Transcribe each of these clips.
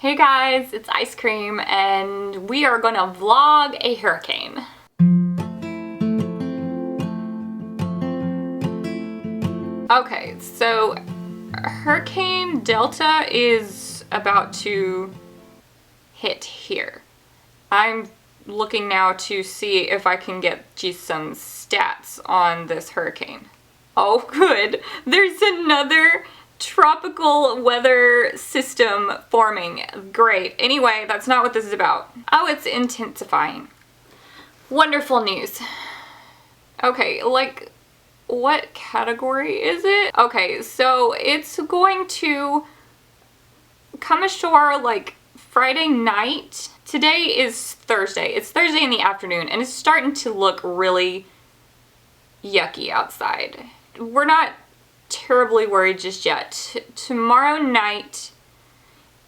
Hey guys, it's Ice Cream and we are gonna vlog a hurricane. Okay, so Hurricane Delta is about to hit here. I'm looking now to see if I can get just some stats on this hurricane. Oh good, there's another tropical weather system forming. Great. Anyway, that's not what this is about. Oh, it's intensifying. Wonderful news. Okay, like, what category is it? Okay, so it's going to come ashore like Friday night. Today is Thursday. It's Thursday in the afternoon and it's starting to look really yucky outside. We're not terribly worried just yet. Tomorrow night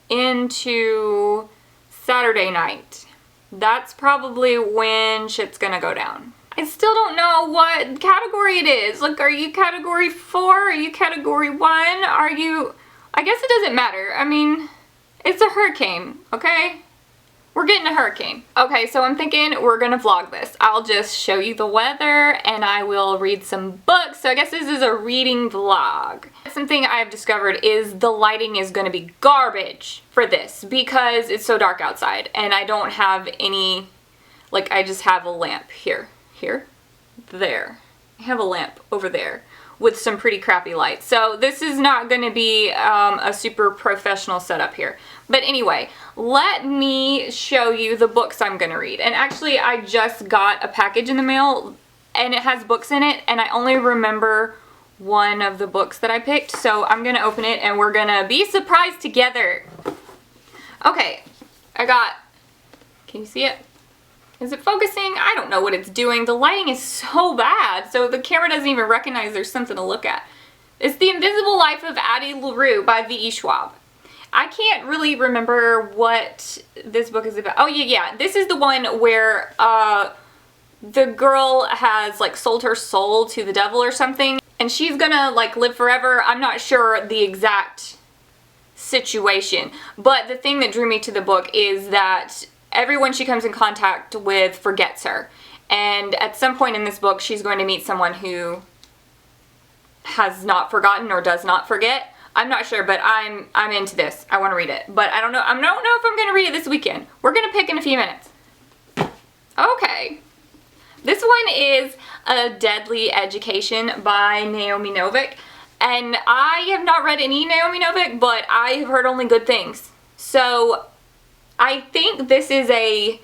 into Saturday night, that's probably when shit's gonna go down. I still don't know what category it is. Like, are you category 4? Are you category 1? Are you... I guess it doesn't matter. I mean, it's a hurricane, okay? We're getting a hurricane. Okay, so I'm thinking we're gonna vlog this. I'll just show you the weather and I will read some books. So I guess this is a reading vlog. Something I've discovered is the lighting is gonna be garbage for this because it's so dark outside and I don't have any, like, I just have a lamp here, there. I have a lamp over there with some pretty crappy lights. So this is not gonna be a super professional setup here. But anyway, let me show you the books I'm gonna read. And actually, I just got a package in the mail and it has books in it and I only remember one of the books that I picked. So I'm gonna open it and we're gonna be surprised together. Okay, I got, can you see it? Is it focusing? I don't know what it's doing. The lighting is so bad, so the camera doesn't even recognize there's something to look at. It's The Invisible Life of Addie LaRue by V.E. Schwab. I can't really remember what this book is about. Oh yeah, this is the one where the girl has like sold her soul to the devil or something, and she's gonna like live forever. I'm not sure the exact situation, but the thing that drew me to the book is that everyone she comes in contact with forgets her. And at some point in this book, she's going to meet someone who has not forgotten or does not forget. I'm not sure, but I'm into this. I want to read it. But I don't know if I'm going to read it this weekend. We're going to pick in a few minutes. Okay. This one is A Deadly Education by Naomi Novik. And I have not read any Naomi Novik, but I have heard only good things. So I think this is a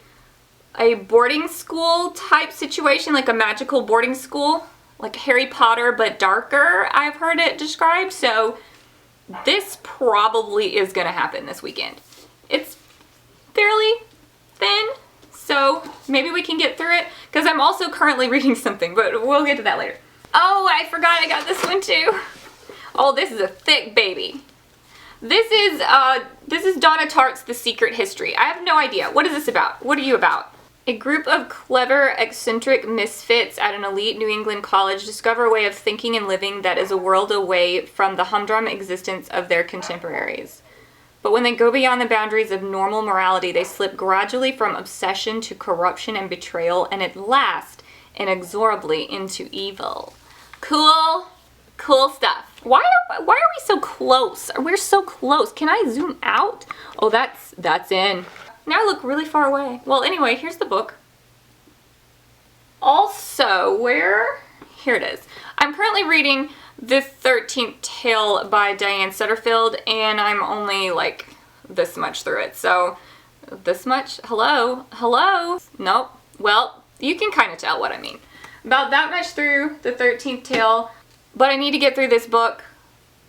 boarding school type situation, like a magical boarding school, like Harry Potter but darker, I've heard it described. So this probably is going to happen this weekend. It's fairly thin, so maybe we can get through it, because I'm also currently reading something, but we'll get to that later. Oh, I forgot I got this one too. Oh, this is a thick baby. This is Donna Tartt's The Secret History. I have no idea. What is this about? What are you about? A group of clever, eccentric misfits at an elite New England college discover a way of thinking and living that is a world away from the humdrum existence of their contemporaries. But when they go beyond the boundaries of normal morality, they slip gradually from obsession to corruption and betrayal, and at last, inexorably into evil. Cool stuff. Why are we so close? We're so close. Can I zoom out? Oh, that's in. Now I look really far away. Well, anyway, here's the book. Also, here it is. I'm currently reading Thethirteenthtale by Diane Sutterfield, and I'm only like this much through it. So, this much? Hello? Nope. Well, you can kind of tell what I mean. About that much through Thethirteenthtale. But I need to get through this book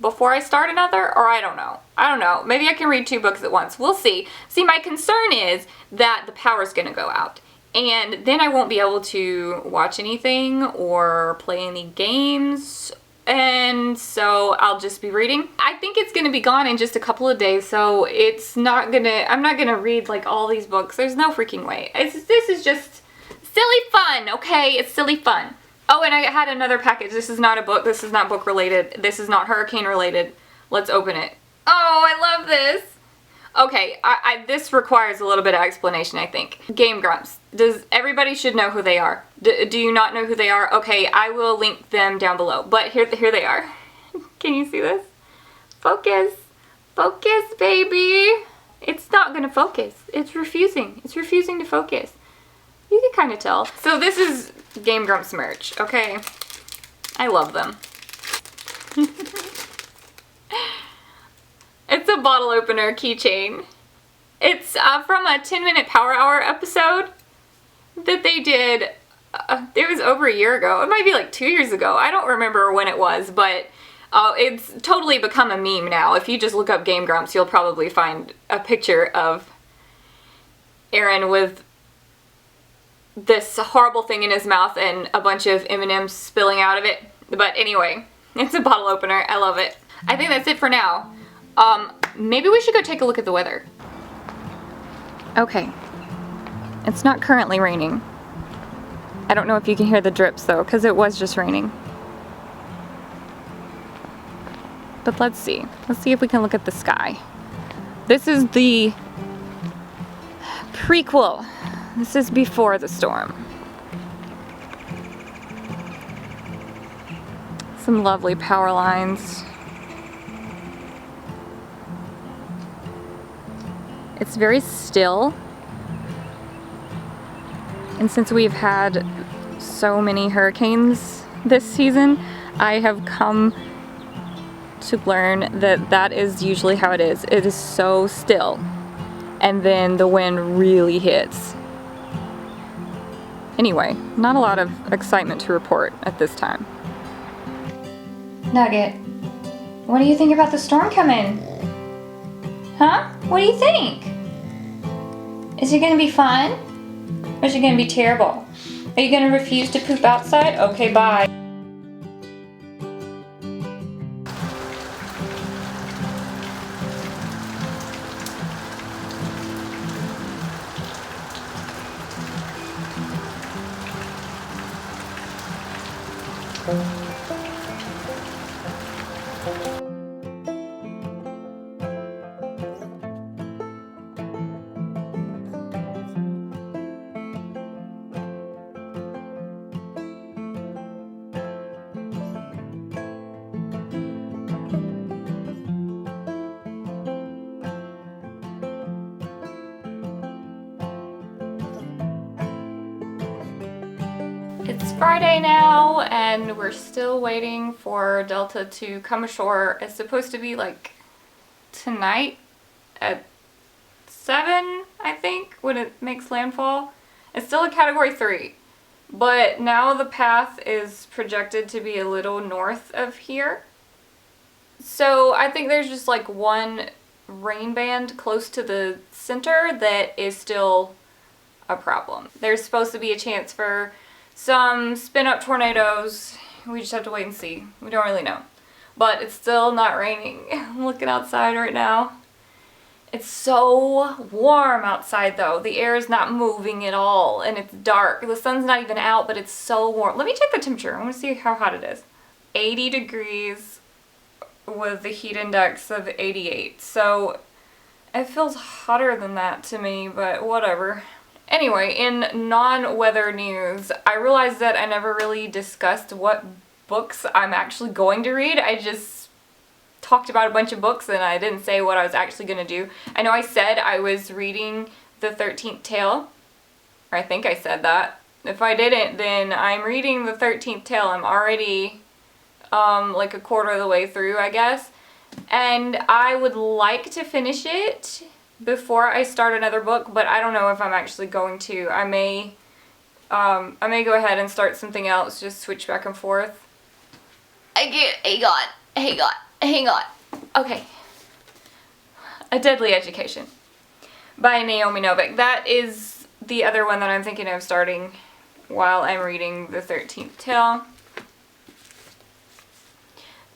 before I start another, or I don't know. Maybe I can read 2 books at once. We'll see. See, my concern is that the power's gonna go out. And then I won't be able to watch anything or play any games. And so I'll just be reading. I think it's gonna be gone in just a couple of days, so I'm not gonna read like all these books. There's no freaking way. This is just silly fun, okay? It's silly fun. Oh, and I had another package. This is not a book. This is not book related. This is not hurricane related. Let's open it. Oh, I love this. Okay, this requires a little bit of explanation, I think. Game Grumps. Everybody should know who they are. Do you not know who they are? Okay, I will link them down below. But here they are. Can you see this? Focus. Focus, baby. It's not gonna focus. It's refusing. It's refusing to focus. You can kind of tell. So this is Game Grumps merch, okay? I love them. It's a bottle opener keychain. It's from a 10-minute Power Hour episode that they did. It was over a year ago. It might be like 2 years ago. I don't remember when it was, but it's totally become a meme now. If you just look up Game Grumps, you'll probably find a picture of Aaron with this horrible thing in his mouth and a bunch of M&Ms spilling out of it. But anyway, it's a bottle opener. I love it. I think that's it for now. Maybe we should go take a look at the weather. Okay. It's not currently raining. I don't know if you can hear the drips though, because it was just raining. But let's see. Let's see if we can look at the sky. This is the prequel. This is before the storm. Some lovely power lines. It's very still. And since we've had so many hurricanes this season, I have come to learn that that is usually how it is. It is so still. And then the wind really hits. Anyway, not a lot of excitement to report at this time. Nugget, what do you think about the storm coming? Huh? What do you think? Is it gonna be fun? Or is it gonna be terrible? Are you gonna refuse to poop outside? Okay, bye. It's Friday now, and we're still waiting for Delta to come ashore. It's supposed to be like tonight at 7, I think, when it makes landfall. It's still a Category 3, but now the path is projected to be a little north of here. So I think there's just like one rain band close to the center that is still a problem. There's supposed to be a chance for some spin-up tornadoes. We just have to wait and see. We don't really know. But it's still not raining. I'm looking outside right now. It's so warm outside though. The air is not moving at all and it's dark. The sun's not even out, but it's so warm. Let me check the temperature. I want to see how hot it is. 80 degrees with the heat index of 88. So it feels hotter than that to me, but whatever. Anyway, in non-weather news, I realized that I never really discussed what books I'm actually going to read. I just talked about a bunch of books and I didn't say what I was actually going to do. I know I said I was reading Thethirteenthtale, or I think I said that. If I didn't, then I'm reading Thethirteenthtale. I'm already like a quarter of the way through, I guess. And I would like to finish it before I start another book, but I don't know if I'm actually going to. I may go ahead and start something else, just switch back and forth. Hang on. Okay. A Deadly Education by Naomi Novik. That is the other one that I'm thinking of starting while I'm reading Thethirteenthtale.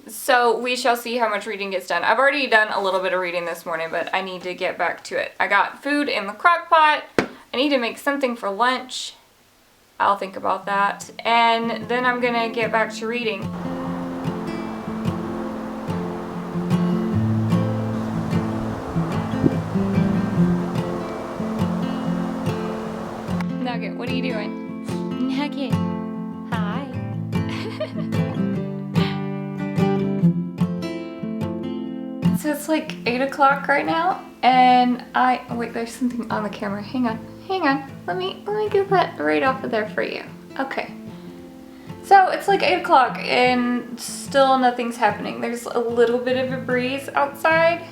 So we shall see how much reading gets done. I've already done a little bit of reading this morning, but I need to get back to it. I got food in the crock pot. I need to make something for lunch. I'll think about that. And then I'm gonna get back to reading. Nugget, what are you doing? Nugget, hi. So it's like 8 o'clock right now, and oh wait, there's something on the camera. Hang on. Let me get that right off of there for you. Okay. So it's like 8 o'clock and still nothing's happening. There's a little bit of a breeze outside,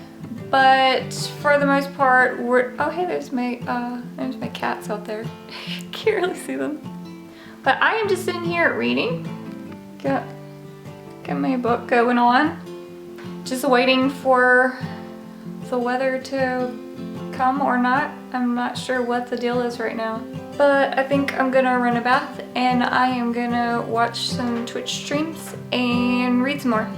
but for the most part, oh hey, there's my cats out there. Can't really see them. But I am just sitting here reading. Got my book going on. Just waiting for the weather to come or not. I'm not sure what the deal is right now. But I think I'm gonna run a bath and I am gonna watch some Twitch streams and read some more.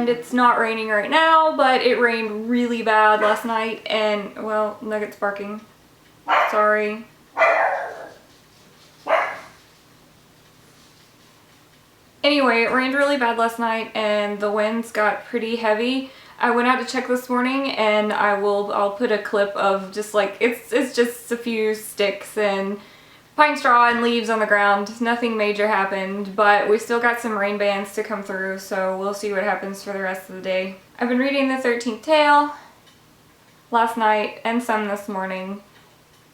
It's not raining right now, but it rained really bad last night and, well, Nugget's barking. Sorry. Anyway, it rained really bad last night and the winds got pretty heavy. I went out to check this morning and I'll put a clip of just like, it's just a few sticks and pine straw and leaves on the ground. Nothing major happened, but we still got some rain bands to come through, so we'll see what happens for the rest of the day. I've been reading the 13th Tale last night and some this morning,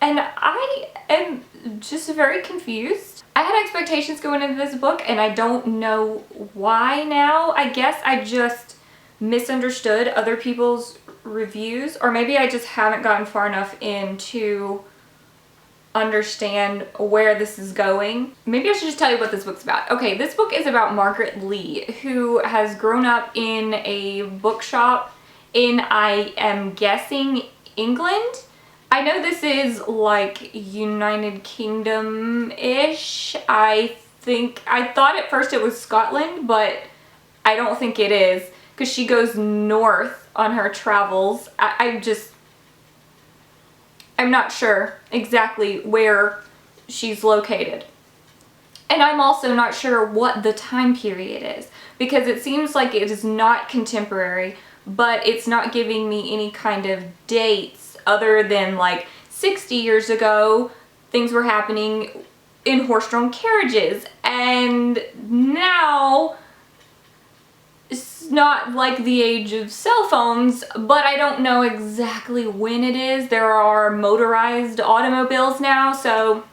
and I am just very confused. I had expectations going into this book, and I don't know why now. I guess I just misunderstood other people's reviews, or maybe I just haven't gotten far enough into understand where this is going. Maybe I should just tell you what this book's about. Okay, this book is about Margaret Lee, who has grown up in a bookshop in, I am guessing, England. I know this is like United Kingdom-ish. I thought at first it was Scotland, but I don't think it is, because she goes north on her travels. I'm not sure exactly where she's located. And I'm also not sure what the time period is, because it seems like it is not contemporary, but it's not giving me any kind of dates other than like 60 years ago things were happening in horse-drawn carriages, and now it's not like the age of cell phones, but I don't know exactly when it is. There are motorized automobiles now, so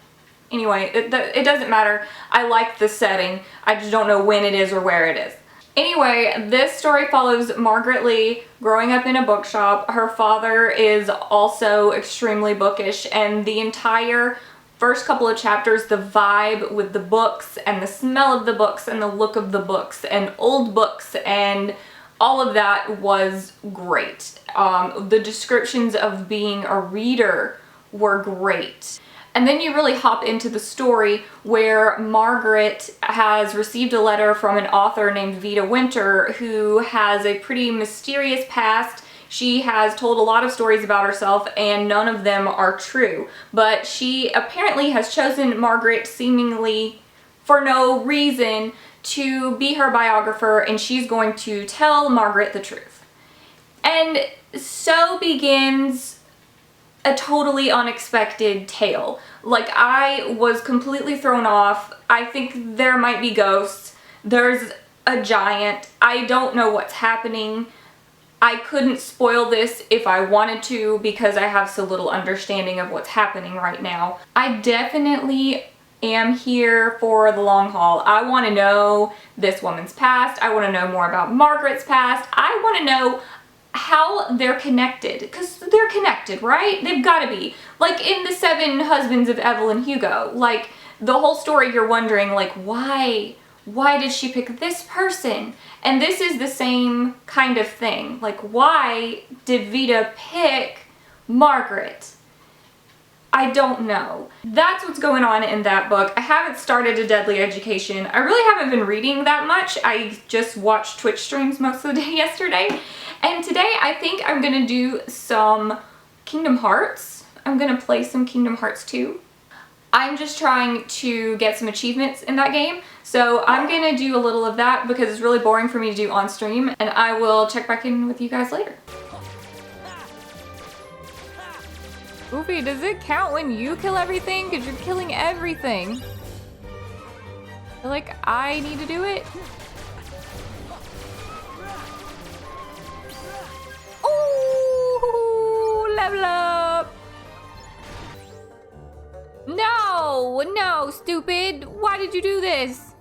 anyway, it doesn't matter. I like the setting. I just don't know when it is or where it is. Anyway, this story follows Margaret Lee growing up in a bookshop. Her father is also extremely bookish, and the entire first couple of chapters, the vibe with the books and the smell of the books and the look of the books and old books and all of that was great. The descriptions of being a reader were great. And then you really hop into the story where Margaret has received a letter from an author named Vita Winter, who has a pretty mysterious past. She has told a lot of stories about herself and none of them are true. But she apparently has chosen Margaret seemingly for no reason to be her biographer, and she's going to tell Margaret the truth. And so begins a totally unexpected tale. Like, I was completely thrown off. I think there might be ghosts. There's a giant. I don't know what's happening. I couldn't spoil this if I wanted to because I have so little understanding of what's happening right now. I definitely am here for the long haul. I want to know this woman's past. I want to know more about Margaret's past. I want to know how they're connected, because they're connected, right? They've got to be. Like in The Seven Husbands of Evelyn Hugo, like the whole story you're wondering, like, why did she pick this person? And this is the same kind of thing. Like, why did Vita pick Margaret? I don't know. That's what's going on in that book. I haven't started A Deadly Education. I really haven't been reading that much. I just watched Twitch streams most of the day yesterday. And today I think I'm gonna do some Kingdom Hearts. I'm gonna play some Kingdom Hearts 2. I'm just trying to get some achievements in that game. So I'm gonna do a little of that because it's really boring for me to do on stream, and I will check back in with you guys later. Goofy, does it count when you kill everything? Because you're killing everything. I feel like I need to do it. Ooh, level up. No, stupid. Why did you do this?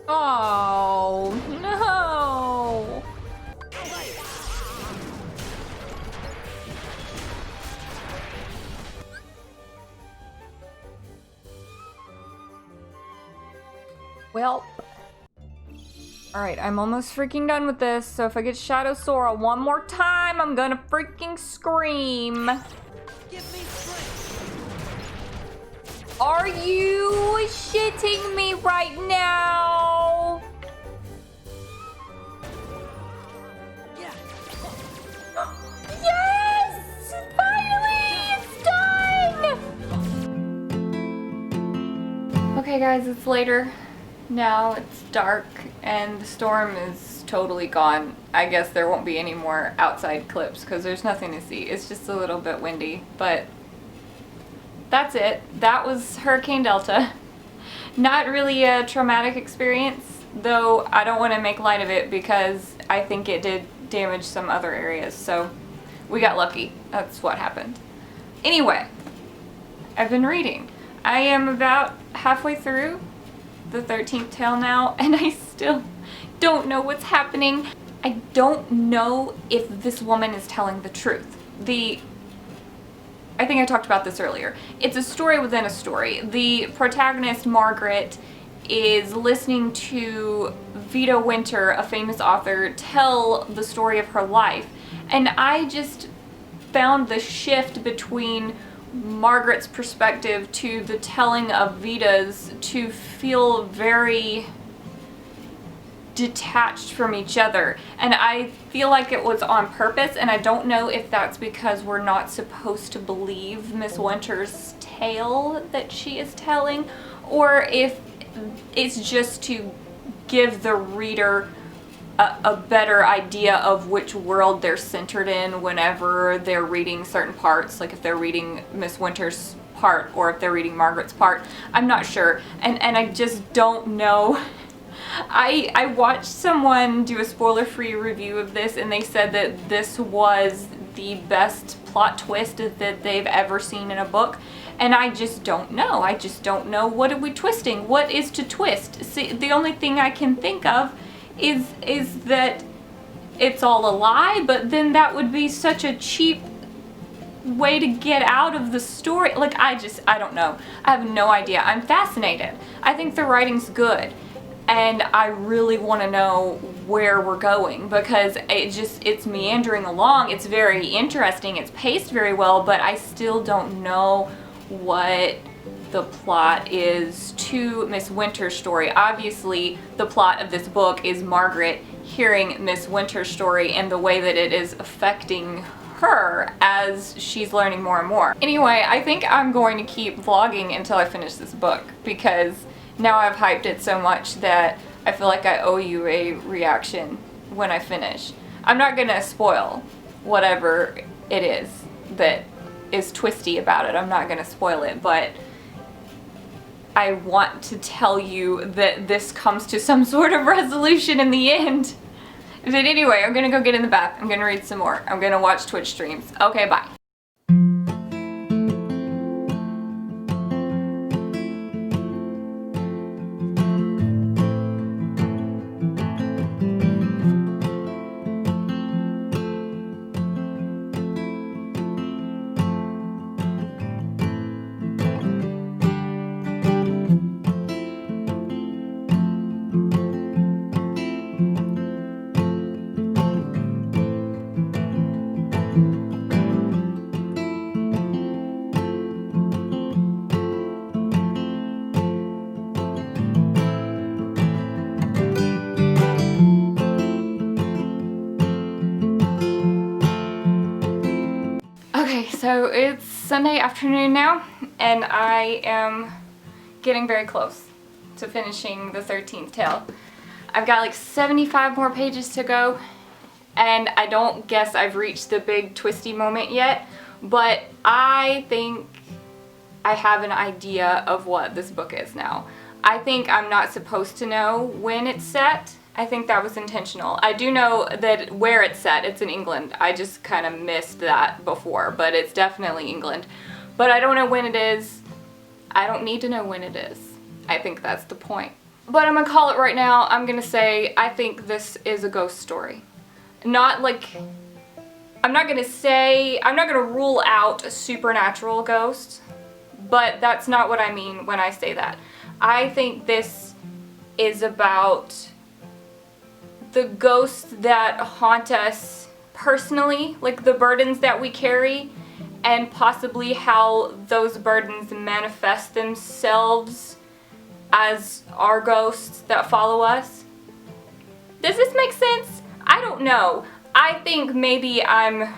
Oh, no. Well, alright, I'm almost freaking done with this, so if I get Shadow Sora one more time, I'm gonna freaking scream. Give me strength. Are you shitting me right now? Yes! Finally! It's done! Okay guys, it's later. Now it's dark and the storm is totally gone. I guess there won't be any more outside clips because there's nothing to see. It's just a little bit windy, but that's it. That was Hurricane Delta. Not really a traumatic experience, though I don't want to make light of it because I think it did damage some other areas, so we got lucky. That's what happened. Anyway, I've been reading. I am about halfway through the 13th tale now, and I still don't know what's happening. I don't know if this woman is telling the truth. I think I talked about this earlier. It's a story within a story. The protagonist, Margaret, is listening to Vita Winter, a famous author, tell the story of her life. And I just found the shift between Margaret's perspective to the telling of Vita's to feel very detached from each other, and I feel like it was on purpose, and I don't know if that's because we're not supposed to believe Miss Winter's tale that she is telling, or if it's just to give the reader a better idea of which world they're centered in whenever they're reading certain parts, like if they're reading Miss Winter's part or if they're reading Margaret's part. I'm not sure, and I just don't know. I watched someone do a spoiler-free review of this, and they said that this was the best plot twist that they've ever seen in a book, and I just don't know. I just don't know. What are we twisting? What is to twist? See, the only thing I can think of is that it's all a lie, but then that would be such a cheap way to get out of the story. Like, I don't know. I have no idea. I'm fascinated. I think the writing's good. And I really want to know where we're going, because it's meandering along. It's very interesting, it's paced very well, but I still don't know what the plot is to Miss Winter's story. Obviously, the plot of this book is Margaret hearing Miss Winter's story and the way that it is affecting her as she's learning more and more. Anyway, I think I'm going to keep vlogging until I finish this book, because now I've hyped it so much that I feel like I owe you a reaction when I finish. I'm not gonna spoil whatever it is that is twisty about it. I'm not gonna spoil it, but I want to tell you that this comes to some sort of resolution in the end. But anyway, I'm gonna go get in the bath. I'm gonna read some more. I'm gonna watch Twitch streams. Okay, bye. Okay, so it's Sunday afternoon now, and I am getting very close to finishing the 13th tale. I've got like 75 more pages to go, and I don't guess I've reached the big twisty moment yet, but I think I have an idea of what this book is now. I think I'm not supposed to know when it's set. I think that was intentional. I do know that where it's set, it's in England. I just kind of missed that before, but it's definitely England. But I don't know when it is. I don't need to know when it is. I think that's the point. But I'm gonna call it right now. I'm gonna say I think this is a ghost story. Not like, I'm not gonna rule out a supernatural ghost, but that's not what I mean when I say that. I think this is about the ghosts that haunt us personally, like the burdens that we carry, and possibly how those burdens manifest themselves as our ghosts that follow us. Does this make sense? I don't know. I think maybe I'm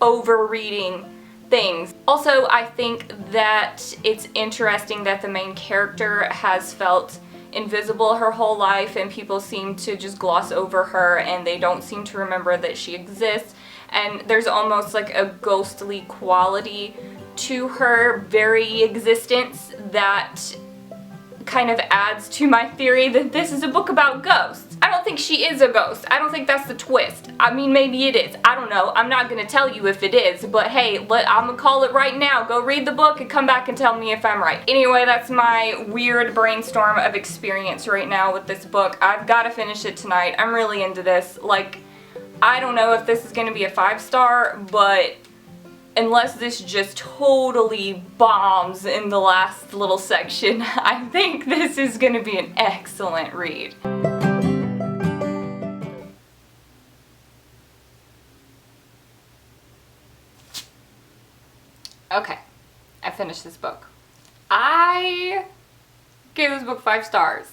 overreading things. Also, I think that it's interesting that the main character has felt invisible her whole life, and people seem to just gloss over her and they don't seem to remember that she exists, and there's almost like a ghostly quality to her very existence that kind of adds to my theory that this is a book about ghosts. I don't think she is a ghost. I don't think that's the twist. I mean, maybe it is. I don't know. I'm not gonna tell you if it is, but hey, I'm gonna call it right now. Go read the book and come back and tell me if I'm right. Anyway, that's my weird brainstorm of experience right now with this book. I've gotta finish it tonight. I'm really into this. Like, I don't know if this is gonna be a 5-star, but unless this just totally bombs in the last little section, I think this is gonna be an excellent read. Okay, I finished this book. I gave this book 5 stars.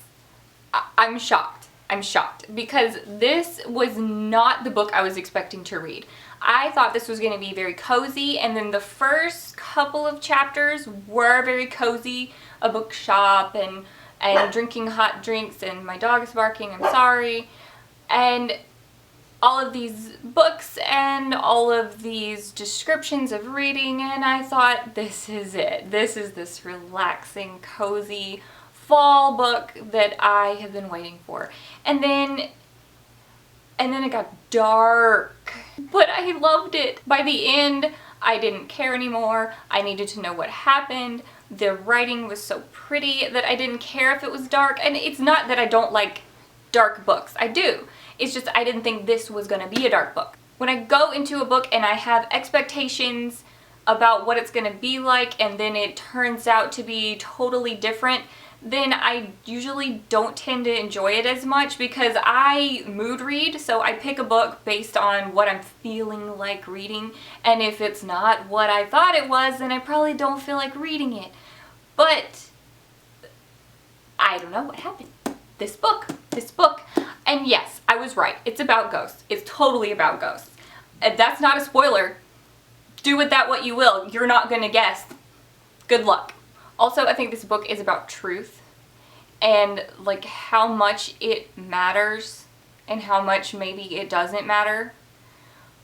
I'm shocked. I'm shocked because this was not the book I was expecting to read. I thought this was going to be very cozy, and then the first couple of chapters were very cozy. A bookshop and drinking hot drinks, and my dog is barking, I'm sorry. And all of these books and all of these descriptions of reading, and I thought, this is it. This is this relaxing, cozy fall book that I have been waiting for. And then it got dark, but I loved it. By the end, I didn't care anymore. I needed to know what happened. The writing was so pretty that I didn't care if it was dark. And it's not that I don't like dark books. I do. It's just I didn't think this was going to be a dark book. When I go into a book and I have expectations about what it's going to be like, and then it turns out to be totally different, then I usually don't tend to enjoy it as much because I mood read, so I pick a book based on what I'm feeling like reading, and if it's not what I thought it was, then I probably don't feel like reading it. But I don't know what happened. This book, and yes, I was right. It's about ghosts. It's totally about ghosts. If that's not a spoiler, do with that what you will. You're not gonna guess. Good luck. Also, I think this book is about truth and like how much it matters and how much maybe it doesn't matter.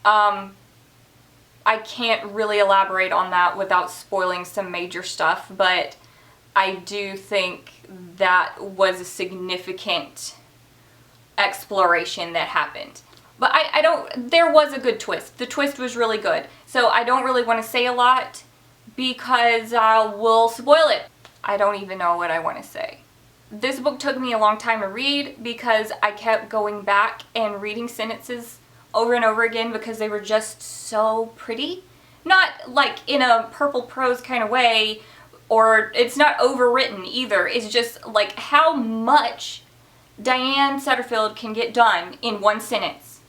I can't really elaborate on that without spoiling some major stuff, but I do think that was a significant exploration that happened. But there was a good twist. The twist was really good. So I don't really want to say a lot because I will spoil it. I don't even know what I want to say. This book took me a long time to read because I kept going back and reading sentences over and over again because they were just so pretty. Not like in a purple prose kind of way, or it's not overwritten either. It's just like how much Diane Setterfield can get done in one sentence.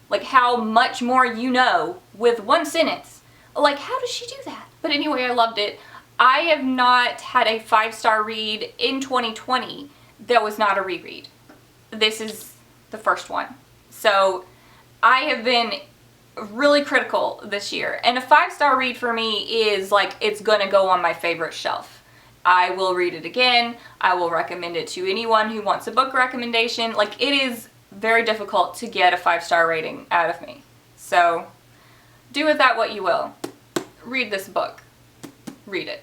Like how much more you know with one sentence. Like how does she do that? But anyway, I loved it. I have not had a 5-star read in 2020 that was not a reread. This is the first one. So I have been really critical this year. And a 5-star read for me is like, it's gonna go on my favorite shelf. I will read it again. I will recommend it to anyone who wants a book recommendation. Like, it is very difficult to get a 5-star rating out of me. So do with that what you will. Read this book. Read it.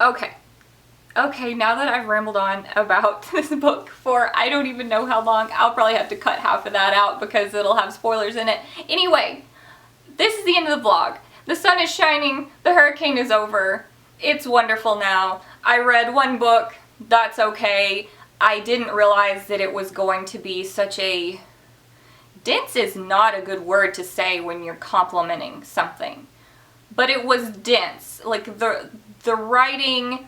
Okay, now that I've rambled on about this book for I don't even know how long, I'll probably have to cut half of that out because it'll have spoilers in it. Anyway, this is the end of the vlog. The sun is shining, the hurricane is over, it's wonderful now. I read one book, that's okay. I didn't realize that it was going to be such a... dense is not a good word to say when you're complimenting something. But it was dense. Like the writing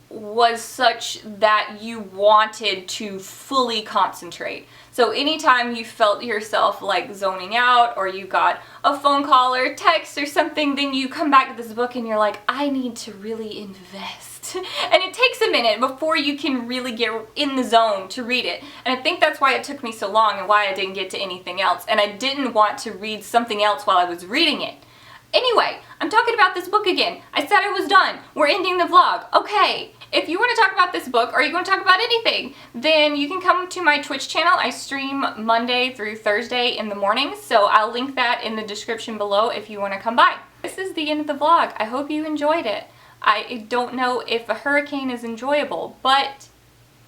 was such that you wanted to fully concentrate. So anytime you felt yourself like zoning out or you got a phone call or a text or something, then you come back to this book and you're like, I need to really invest. And it takes a minute before you can really get in the zone to read it. And I think that's why it took me so long and why I didn't get to anything else. And I didn't want to read something else while I was reading it. Anyway, I'm talking about this book again. I said I was done. We're ending the vlog. Okay. If you want to talk about this book or you want to talk about anything, then you can come to my Twitch channel. I stream Monday through Thursday in the mornings, so I'll link that in the description below if you want to come by. This is the end of the vlog. I hope you enjoyed it. I don't know if a hurricane is enjoyable, but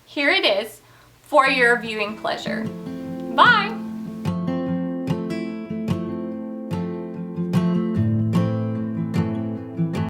here it is for your viewing pleasure.